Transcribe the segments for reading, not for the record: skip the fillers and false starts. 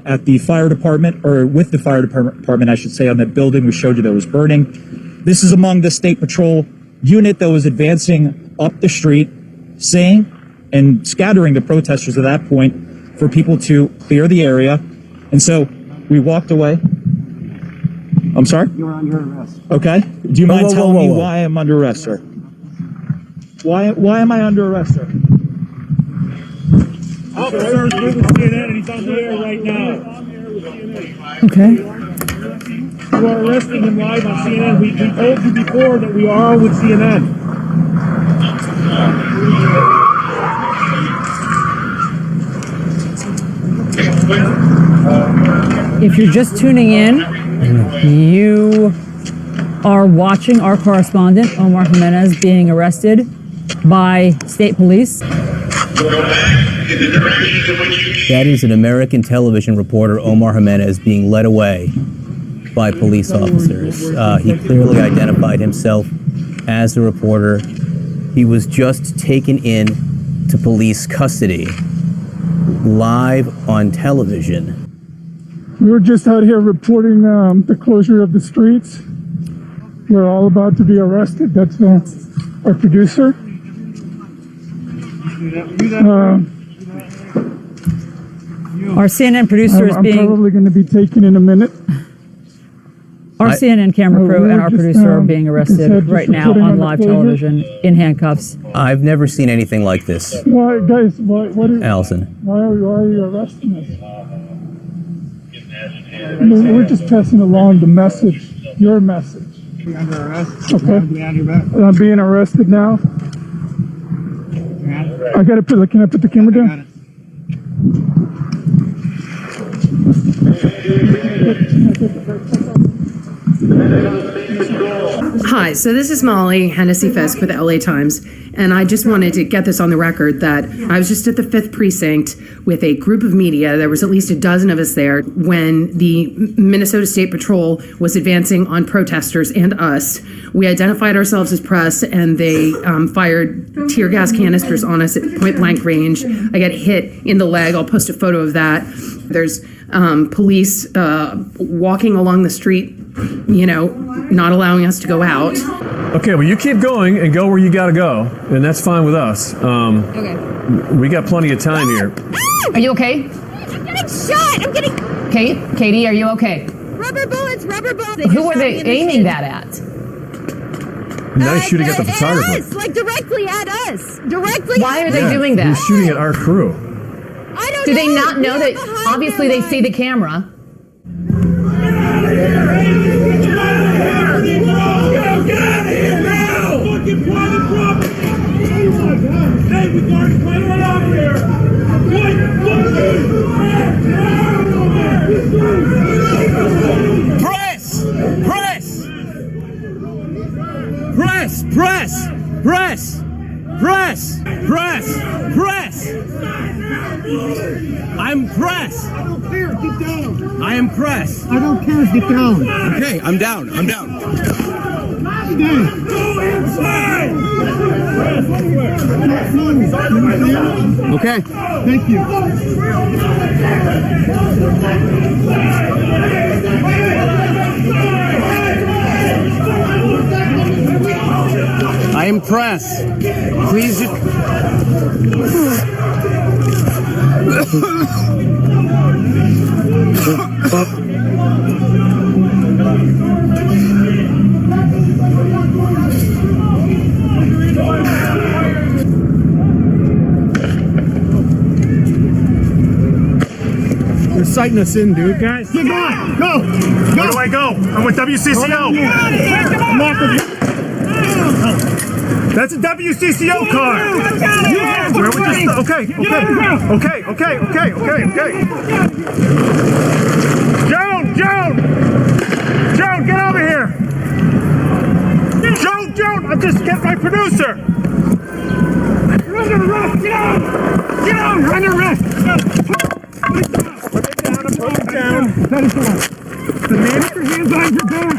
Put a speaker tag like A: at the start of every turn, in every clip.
A: at the fire department, or with the fire department, I should say, on that building we showed you that was burning. This is among the State Patrol unit that was advancing up the street, saying and scattering the protesters at that point for people to clear the area. And so we walked away. I'm sorry?
B: You're under arrest.
A: Okay. Do you mind telling me why I'm under arrest, sir? Why am I under arrest, sir?
C: Officer's with CNN and he's on the air right now.
D: Okay.
C: You are arresting him live on CNN. We told you before that we are with CNN.
D: If you're just tuning in, you are watching our correspondent, Omar Jimenez, being arrested by state police.
E: That is an American television reporter, Omar Jimenez, being led away by police officers. He clearly identified himself as a reporter. He was just taken in to police custody, live on television.
F: We were just out here reporting the closure of the streets. We're all about to be arrested. That's our producer.
D: Our CNN producer is being...
F: I'm probably going to be taken in a minute.
D: Our CNN camera crew and our producer are being arrested right now on live television in handcuffs.
E: I've never seen anything like this.
F: Why, guys, what is...
E: Allison.
F: Why are you arresting us? I mean, we're just passing along the message, your message.
B: You're under arrest.
F: Okay. I'm being arrested now. I gotta put. Can I put the camera down?
G: Hi, so this is Molly Hennessy-Fisk with the LA Times, and I just wanted to get this on the record that I was just at the 5th Precinct with a group of media. There was at least a dozen of us there when the Minnesota State Patrol was advancing on protesters and us. We identified ourselves as press, and they fired tear gas canisters on us at point-blank range. I got hit in the leg. I'll post a photo of that. There's police walking along the street, you know, not allowing us to go out.
H: Okay, well, you keep going and go where you gotta go, and that's fine with us.
I: Okay.
H: We got plenty of time here.
I: Are you okay?
J: I'm getting shot! I'm getting...
I: Katie, are you okay?
J: Rubber bullets!
I: Who were they aiming that at?
H: Nice shooting at the photographer.
J: At us, like directly at us. Directly.
I: Why are they doing that?
H: You're shooting at our crew.
J: I don't know.
I: Do they not know that obviously they see the camera?
K: Press! I'm press!
B: I don't care, get down!
K: I am press!
B: I don't care, get down!
K: Okay, I'm down.
B: Stay!
K: Go inside!
B: Okay, thank you.
K: I am press. Please.
C: They're sighting us in, dude. Guys,
B: Get going! Go!
C: where do I go? I'm with WCCO.
B: I'm off of you.
C: That's a WCCO car. Where we just, okay. Joan, get over here. Joan, I'm just getting my producer.
B: You're under arrest! Get out! Get out! You're under arrest!
C: Put it down.
B: That is the one.
C: The man.
B: Put your hands on your back!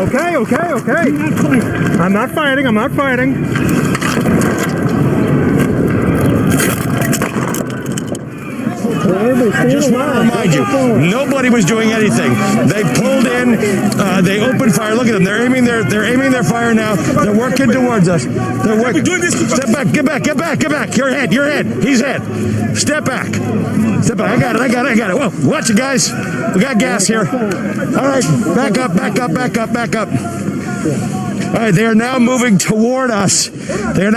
C: Okay. I'm not fighting. I
B: just want to remind you, nobody was doing anything. They pulled in, they opened fire. Look at them. They're aiming their fire now. They're working towards us. They're working. Step back. Get back. Your head. He's head. Step back. I got it. Whoa, watch it, guys. We got gas here. All right, back up. All right, they are now moving toward us. There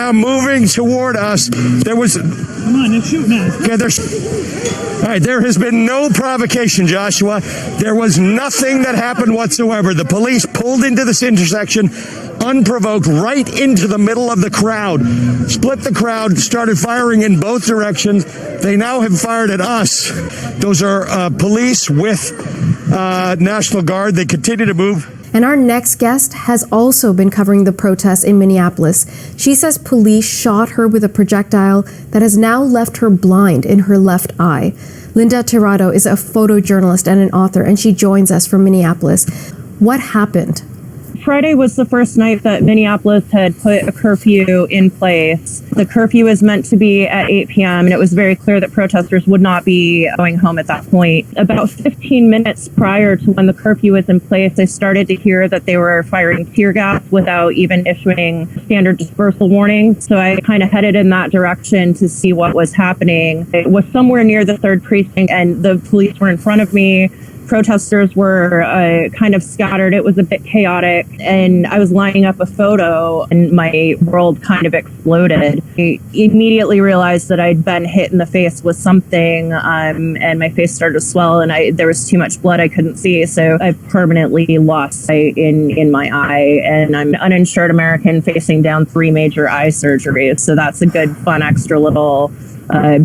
B: was...
C: Come on, they're shooting at us.
B: Okay, all right, there has been no provocation, Joshua. There was nothing that happened whatsoever. The police pulled into this intersection unprovoked right into the middle of the crowd, split the crowd, started firing in both directions. They now have fired at us. Those are police with National Guard. They continue to move.
L: And our next guest has also been covering the protests in Minneapolis. She says police shot her with a projectile that has now left her blind in her left eye. Linda Tirado is a photojournalist and an author, and she joins us from Minneapolis. What happened?
M: Friday was the first night that Minneapolis had put a curfew in place. The curfew was meant to be at 8 p.m., and it was very clear that protesters would not be going home at that point. About 15 minutes prior to when the curfew was in place, I started to hear that they were firing tear gas without even issuing standard dispersal warning. So I kind of headed in that direction to see what was happening. It was somewhere near the 3rd precinct, and the police were in front of me. Protesters were kind of scattered. It was a bit chaotic, and I was lining up a photo, and my world kind of exploded. I immediately realized that I'd been hit in the face with something, and my face started to swell, and there was too much blood I couldn't see, so I permanently lost sight in my eye, and I'm an uninsured American facing down 3 major eye surgeries, so that's a good, fun, extra little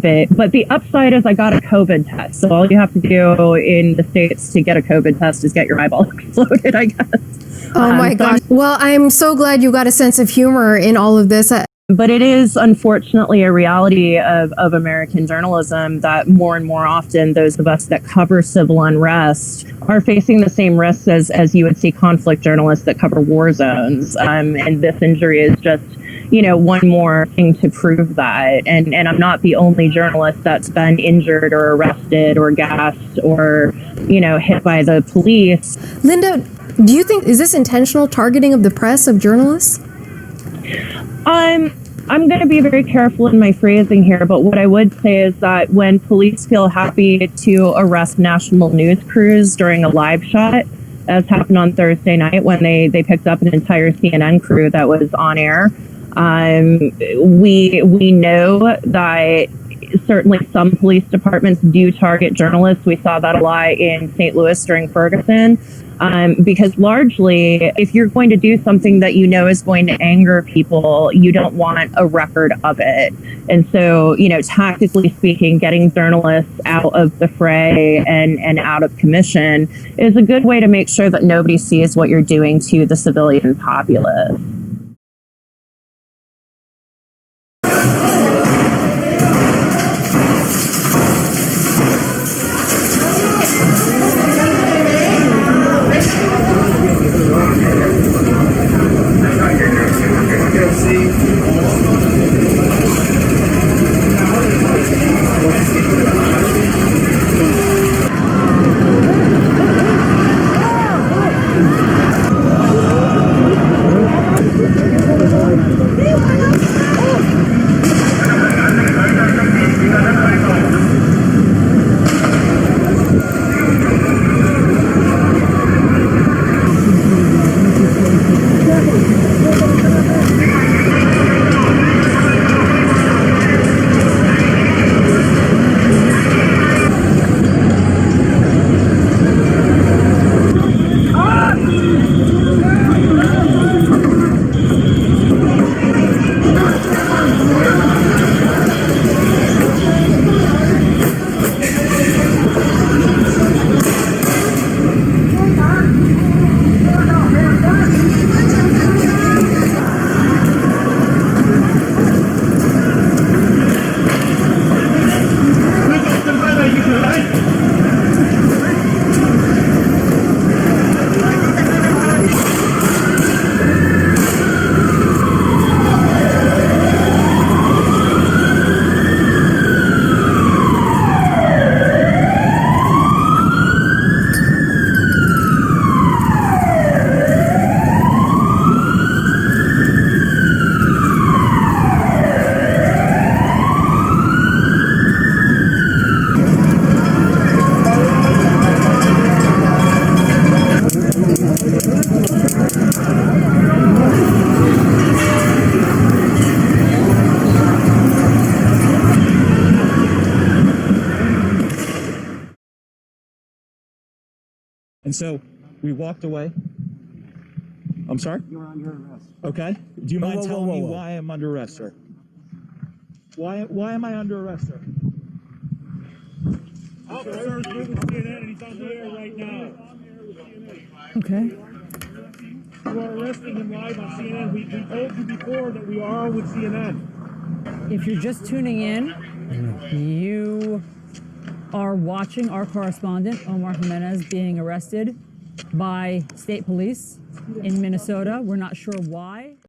M: bit. But the upside is I got a COVID test. So all you have to do in the States to get a COVID test is get your eyeball exploded, I guess.
L: Oh my gosh. Well, I'm so glad you got a sense of humor in all of this.
M: But it is unfortunately a reality of American journalism that more and more often those of us that cover civil unrest are facing the same risks as you would see conflict journalists that cover war zones. And this injury is just, one more thing to prove that. And I'm not the only journalist that's been injured or arrested or gassed or, hit by the police.
L: Linda, do you think, is this intentional targeting of the press, of journalists?
M: I'm going to be very careful in my phrasing here, but what I would say is that when police feel happy to arrest national news crews during a live shot, as happened on Thursday night when they picked up an entire CNN crew that was on air, we know that certainly some police departments do target journalists. We saw that a lot in St. Louis during Ferguson. Because largely, if you're going to do something that you know is going to anger people, you don't want a record of it. And so, tactically speaking, getting journalists out of the fray and out of commission is a good way to make sure that nobody sees what you're doing to the civilian populace.
A: And so we walked away. I'm sorry?
K: You're under arrest.
A: Okay. Do you mind
E: whoa,
A: telling
E: whoa,
A: me
E: whoa.
A: why I'm under arrest, sir? Why am I under arrest, sir?
C: Officer's with CNN and he's on the air right now.
D: Okay.
C: You are arresting him live on CNN. We told you before that we are with CNN.
D: If you're just tuning in, you are watching our correspondent, Omar Jimenez, being arrested by state police in Minnesota. We're not sure why.